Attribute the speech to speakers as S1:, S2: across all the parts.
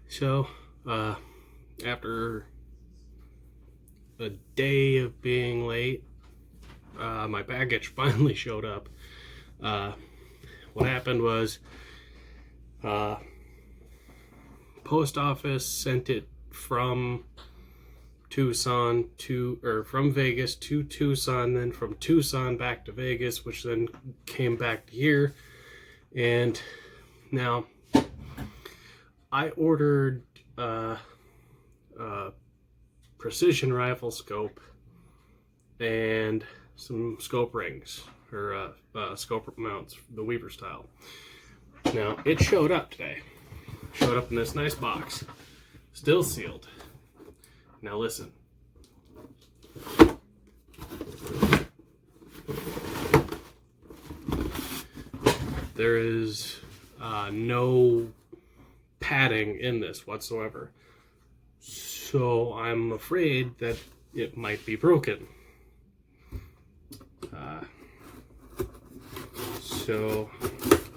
S1: So, after a day of being late, my package finally showed up. What happened was, post office sent it from Tucson from Vegas to Tucson, then from Tucson back to Vegas, which then came back to here. And now I ordered a precision rifle scope and some scope rings, or scope mounts, the Weaver style. Now it showed up today. Showed up in this nice box, still sealed. Now listen. There is no padding in this whatsoever. So I'm afraid that it might be broken. So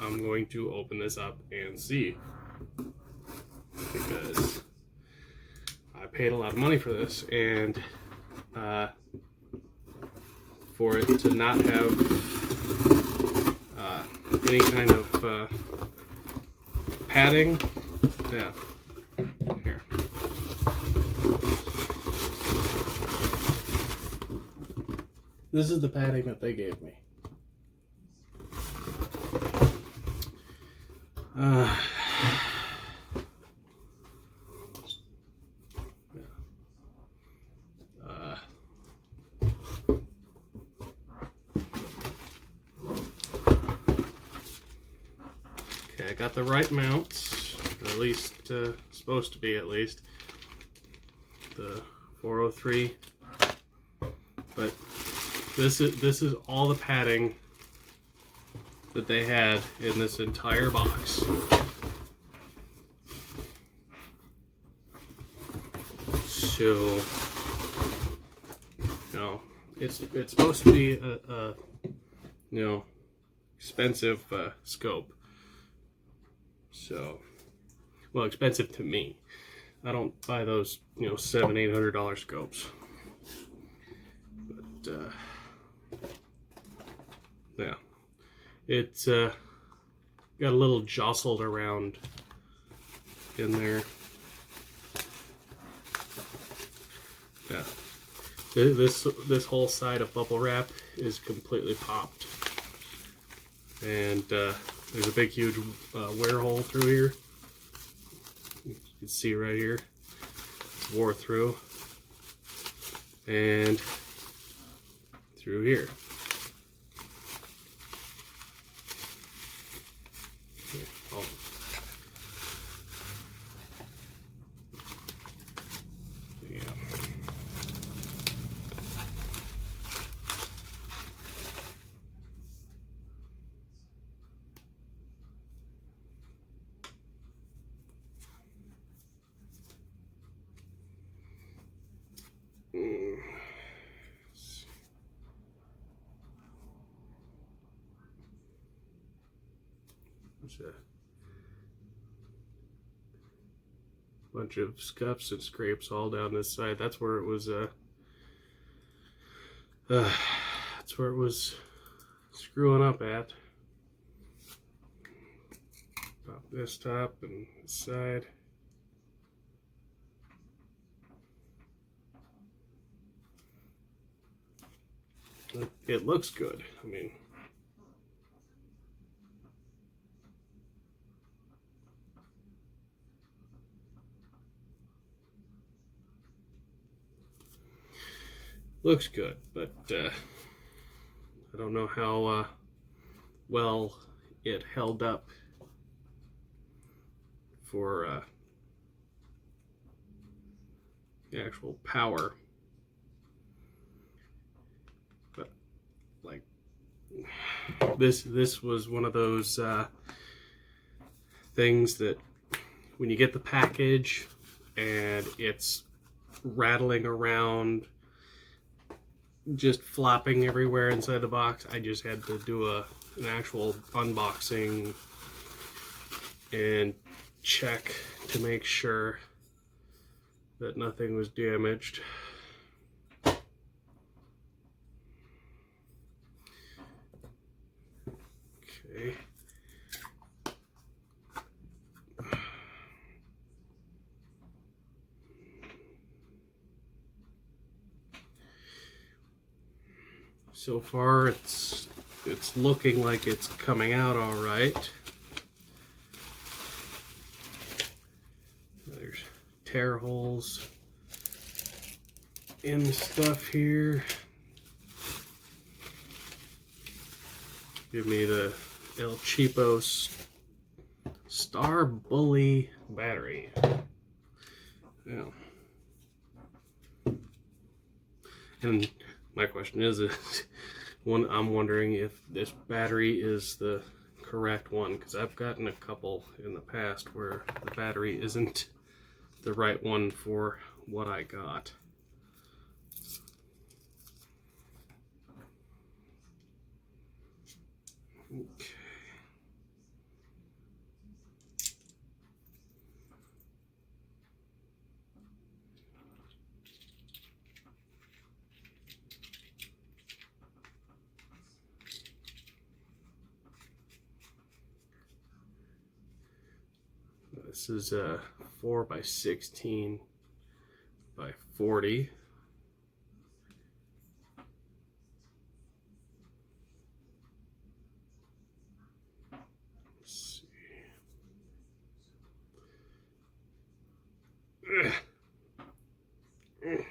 S1: I'm going to open this up and see, because I paid a lot of money for this, and for it to not have any kind of padding. Yeah, here. This is the padding that they gave me. Okay, I got the right mounts, or at least supposed to be, at least the 403. But this is all the padding that they had in this entire box. So, you know, it's supposed to be a expensive scope. So, well, expensive to me. I don't buy those, $700-800 scopes. But yeah, it's got a little jostled around in there. Yeah, this whole side of bubble wrap is completely popped, and there's a big huge wear hole through here. You can see right here, it's wore through, and through here. Oh. Yeah. There's a bunch of scuffs and scrapes all down this side. That's where it was. That's where it was screwing up at. Pop this top and this side. It looks good. I mean, looks good, but I don't know how well it held up for the actual power. But like this was one of those things that when you get the package and it's rattling around, just flopping everywhere inside the box, I just had to do an actual unboxing and check to make sure that nothing was damaged. Okay. So far it's looking like it's coming out all right. There's tear holes in the stuff here. Give me the El Cheapo Star Bully battery. Yeah. And my question is I'm wondering if this battery is the correct one, because I've gotten a couple in the past where the battery isn't the right one for what I got. Okay. This is a 4 by 16 by 40. Let's see. There it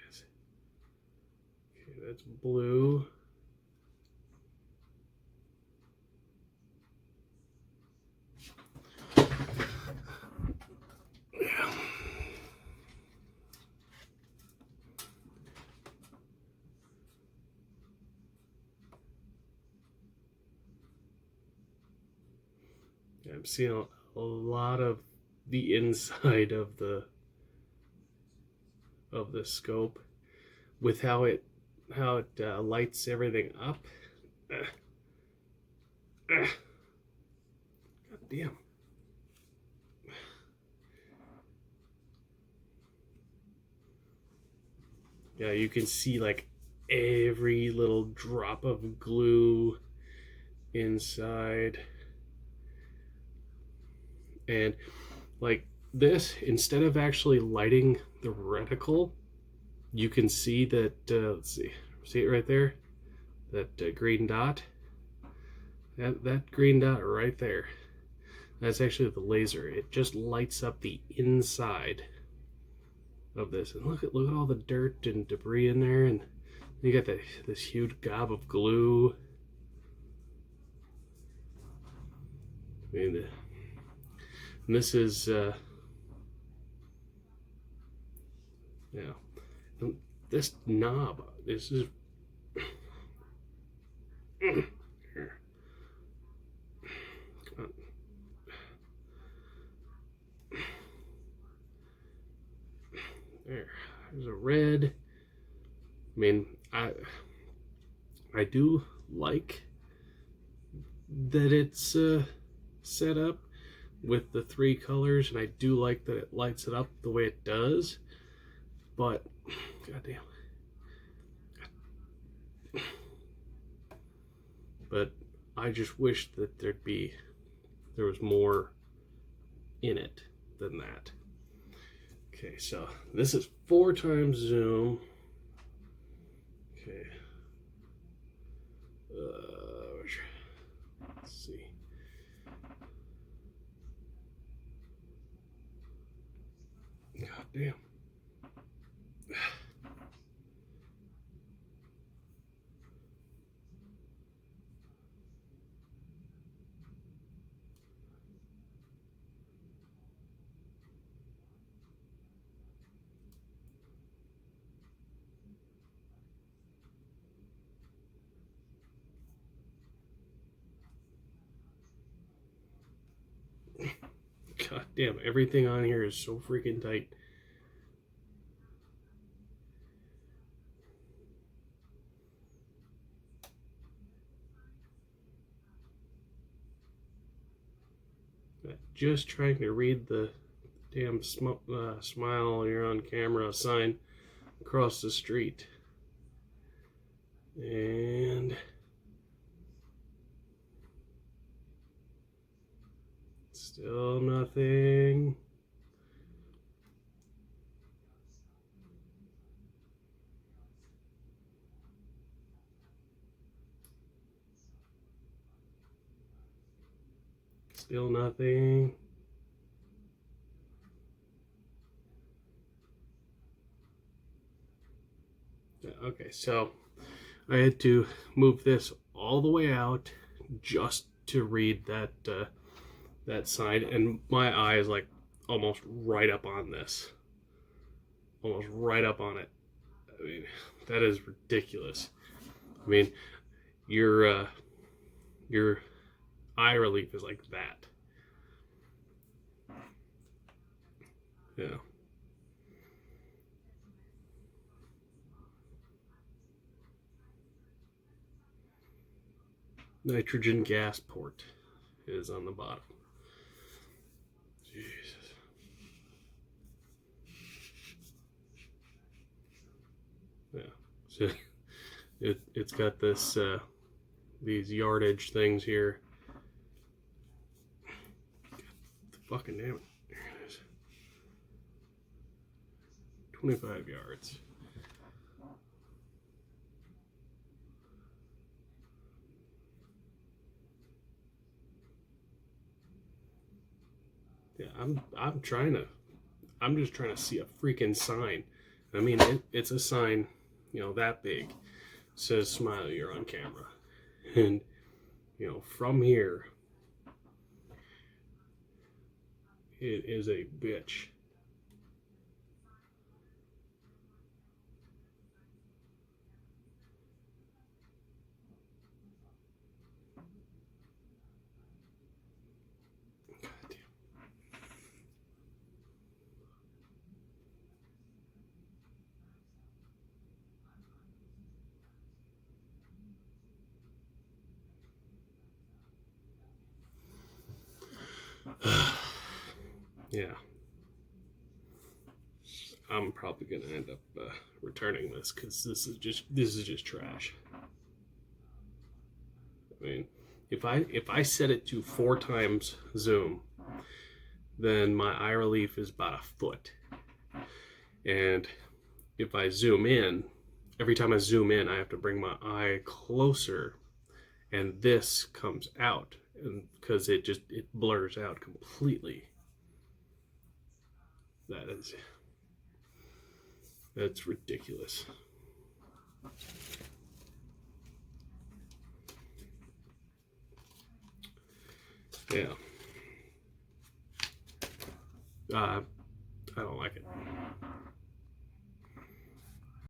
S1: is. Okay, that's blue. I'm seeing a lot of the inside of the scope with how it lights everything up. God damn. Yeah, you can see like every little drop of glue inside. And like this, instead of actually lighting the reticle, you can see that, let's see it right there? That green dot? That green dot right there. That's actually the laser. It just lights up the inside of this. And look at all the dirt and debris in there, and you got this huge gob of glue. I mean, and this is yeah. And this knob, this is here. Come on. There's a red. I mean, I do like that it's set up with the 3 colors, and I do like that it lights it up the way it does, but goddamn. But I just wish that there was more in it than that. Okay, so this is 4 times zoom. Okay. Let's see. God damn. God damn, everything on here is so freaking tight. That just trying to read the damn smile you're on camera sign across the street. And still nothing. Still nothing. Okay, so I had to move this all the way out just to read that sign, and my eye is like almost right up on this, almost right up on it. I mean, that is ridiculous. I mean, your eye relief is like that. Yeah. Nitrogen gas port is on the bottom. Jesus. Yeah. So it's got this these yardage things here. Fucking damn it. There it is. 25 yards. Yeah, I'm just trying to see a freaking sign. I mean, it's a sign, that big. It says smile, you're on camera. And, from here, it is a bitch. Yeah. I'm probably gonna end up returning this because this is just trash. I mean, if I set it to 4 times zoom, then my eye relief is about a foot. And if I zoom in, every time I zoom in, I have to bring my eye closer, and this comes out, and because it blurs out completely. That's ridiculous. Yeah. I don't like it.